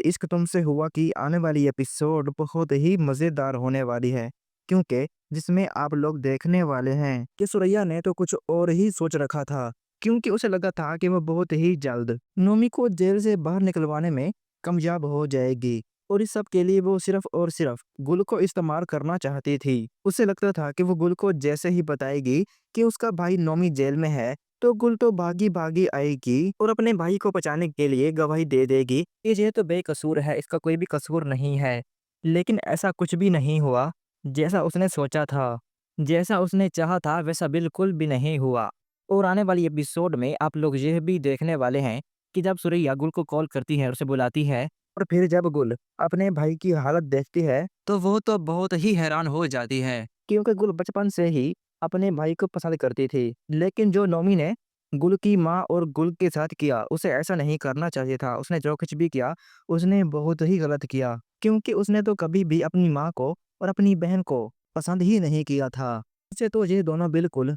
इश्क तुमसे हुआ की आने वाली एपिसोड बहुत ही मज़ेदार होने वाली है, क्योंकि जिसमें आप लोग देखने वाले हैं कि सुरैया ने तो कुछ और ही सोच रखा था, क्योंकि उसे लगा था कि वो बहुत ही जल्द नोमी को जेल से बाहर निकलवाने में कामयाब हो जाएगी और इस सब के लिए वो सिर्फ और सिर्फ गुल को इस्तेमाल करना चाहती थी। उसे लगता था कि वो गुल को जैसे ही बताएगी कि उसका भाई नोमी जेल में है, तो गुल तो भागी भागी आएगी और अपने भाई को बचाने के लिए गवाही दे देगी कि ये तो बेकसूर है, इसका कोई भी कसूर नहीं है। लेकिन ऐसा कुछ भी नहीं हुआ जैसा उसने सोचा था। जैसा उसने चाहा था वैसा बिल्कुल भी नहीं हुआ। और आने वाली एपिसोड में आप लोग यह भी देखने वाले हैं कि जब सुरैया गुल को कॉल करती है और उसे बुलाती है और फिर जब गुल अपने भाई की हालत देखती है तो वो तो बहुत ही हैरान हो जाती है, क्योंकि गुल बचपन से ही अपने भाई को पसंद करती थी। लेकिन जो नोमी ने गुल की माँ और गुल के साथ किया, उसे ऐसा नहीं करना चाहिए था। उसने जो कुछ भी किया, उसने बहुत ही गलत किया, क्योंकि उसने तो कभी भी अपनी माँ को और अपनी बहन को पसंद ही नहीं किया था। उसे तो ये दोनों बिल्कुल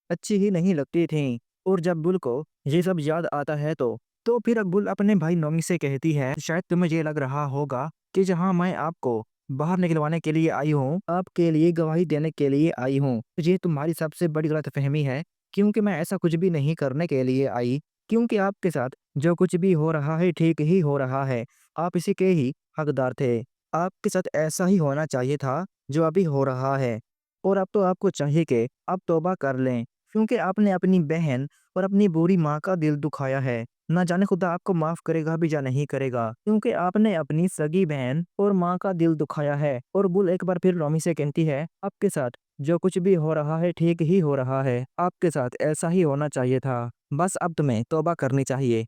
अच्छी ही नहीं लगती थीं। और जब गुल को ये सब याद आता है तो फिर गुल अपने भाई नोमी से कहती है, शायद तुम्हें ये लग रहा होगा कि जहाँ मैं आपको बाहर निकलवाने के लिए आई हूँ, आपके लिए गवाही देने के लिए आई हूँ, ये तुम्हारी सबसे बड़ी गलतफहमी है, क्योंकि मैं ऐसा कुछ भी नहीं करने के लिए आई, क्योंकि आपके साथ जो कुछ भी हो रहा है ठीक ही हो रहा है। आप इसी के ही हकदार थे। आपके साथ ऐसा ही होना चाहिए था जो अभी हो रहा है। और अब तो आपको चाहिए कि आप तौबा कर लें, क्योंकि आपने अपनी बहन और अपनी बुरी माँ का दिल दुखाया है। ना जाने खुदा आपको माफ करेगा भी या नहीं करेगा, क्योंकि आपने अपनी सगी बहन और माँ का दिल दुखाया है। और गुल एक बार फिर नोमी से कहती है, आपके साथ जो कुछ भी हो रहा है ठीक ही हो रहा है। आपके साथ ऐसा ही होना चाहिए था। बस अब तुम्हें तौबा करनी चाहिए।